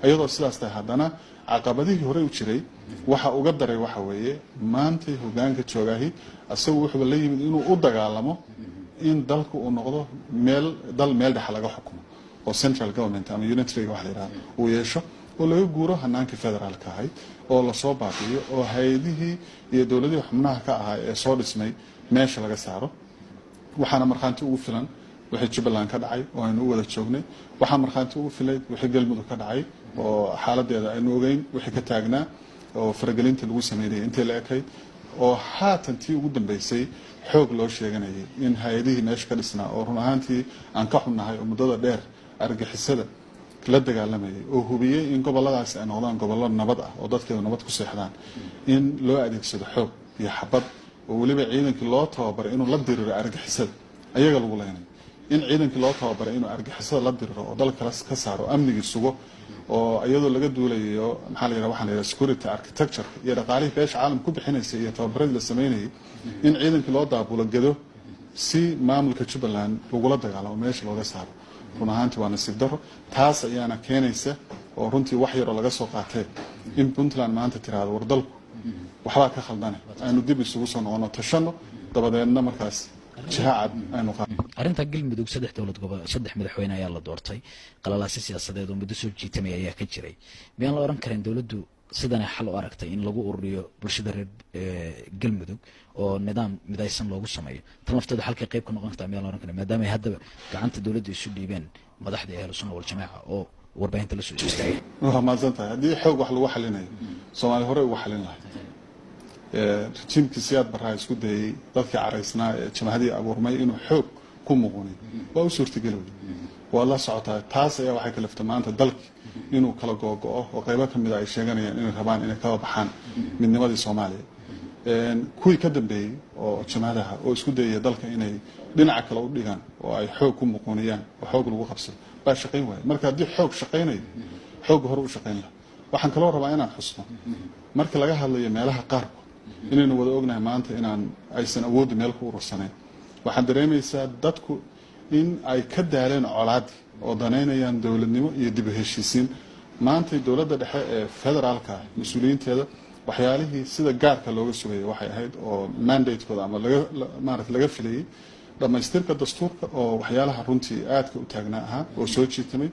ayadoo sidaas tahay haddana caqabadihii hore u jiray waxa uga daray waxa weeye maantay hogaanka joogaahi asagu wuxuu la yimid inuu u dagaalamo in dalku uu noqdo dal meel dhex laga xukumo oo central government ama unitary wax la yiraahdo uu yeesho oo laga guuro hanaanka federaalka ahayd oo la soo baabiyo oo hay'adihii iyo dawladihii xubnaha ka ahaa ee soo dhismay meesha laga saaro waxaana marxaanti ugu filan wixii Jubbaland ka dhacay oo aynu u wada joognay waxa marxaanti ugu filay wixii Galmudug ka dhacay oo xaaladeeda aynu ogeyn wixii ka taagnaa oo faragelinta lagu sameeyay intii la ekay oo haatantii ugu dambeysay xoog loo sheeganayay in hay'adihii meesha ka dhisnaa oo run ahaantii aan ka xunnahay oo muddada dheer argagixisada la dagaalamayay oo hubiyay in goboladaas ay noqdaan gobollo nabad ah oo dadkeedu nabad ku seexdaan in loo adeegsado xoog iyo xabad oo waliba ciidankii loo tababaray inuu la diriro argagixisada ayaga lagu leenay in ciidankii loo tababaray inuu argagixisada la diriro oo dalka ka saaro amnigii sugo oo iyadoo laga duulayo maxaa la yiraahdaa waxaan la yiraahdaa security architecture iyo dhaqaalihii beesha caalamka ku bixinaysa iyo tababaradii la sameynayay in ciidankii loo daabulo gado si maamulka Jubbaland lagula dagaalamo meesha looga saaro run ahaantii waa nasiib daro taas ayaana keenaysa oo runtii wax yar oo laga soo qaatay in Puntland maanta tiraahdo war dalku waxba ka khaldanay aynu dib isugu soo noqono tashano dabadeedna markaas jihaad aynu arinta Galmudug saddex madaxweyne ayaa la doortay qalalaasi siyaasadeed oo muddo soo jiitamay ayaa ka jiray miyaan la oran karin dawladdu sidan xal u aragtay in lagu ururiyo bulshada reer Galmudug oo nidaam midaysan loogu sameeyo tan lafteedu halka qayb ka noqon kartaa miyaan la oran karin maadaama ay hadda gacanta dawladdu isu dhiibeen madaxda ahlu sunna wal jamaa oo warbaahinta la soo istaagay waa maadsantahay haddii xoog wax lagu xalinayo Soomaali hore ugu xalin lahayd rejimkii siyaad barraa isku dayay dadkii caraysnaa ee jamaahadii abuurmay inuu xoog ku muqunay waa u suurtagelay waa la socotaa taas ayaa waxay ka laftay maanta dalka inuu kala googo'o oo qaybo ka mid ah ay sheeganayaan inay rabaan inay kala baxaan midnimadii Soomaaliya kuwii ka dambeeyay oo jamaahadaha oo isku dayay dalka inay dhinaca kale u dhigaan oo ay xoog ku muqunayaan oo xoog lagu qabsado baa shaqayn waayay marka haddii xoog shaqaynayo xoog hore u shaqayn lahaa waxaan kaloo rabaa inaan xusno marka laga hadlayo meelaha qaarkood inaynu wada ognahay maanta inaan aysan awood meel ku urursanayn waxaan dareemaysaa dadku in ay ka daaleen colaadi oo daneynayaan dawladnimo iyo dib u heshiisiin maanta dawladda dhexe ee federaalka mas'uuliyiinteeda waxyaalihii sida gaarka looga sugayay waxay ahayd oo mandate-kooda ama laga filayay dhamaystirka dastuurka oo waxyaalaha runtii aadka u taagnaa ahaa oo soo jiitamay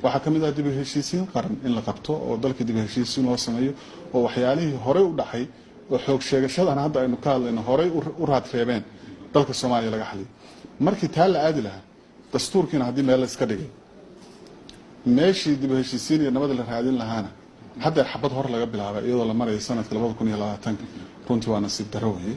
waxaa ka mid ah dib u heshiisiin qaran in la qabto oo dalka dib u heshiisiin loo sameeyo oo waxyaalihii horey u dhacay oo xoog sheegashadan hadda aynu ka hadlayno horey u raad reebeen dalka Soomaaliya laga xaliyay markii taa la aadi lahaa dastuurkiina haddii meel la iska dhigay meeshii dib u heshiisiin iyo nabad la raadin lahaana hadda xabad hor laga bilaabay iyadoo la marayo sanadka 2020 runtii waa nasiib darro weeye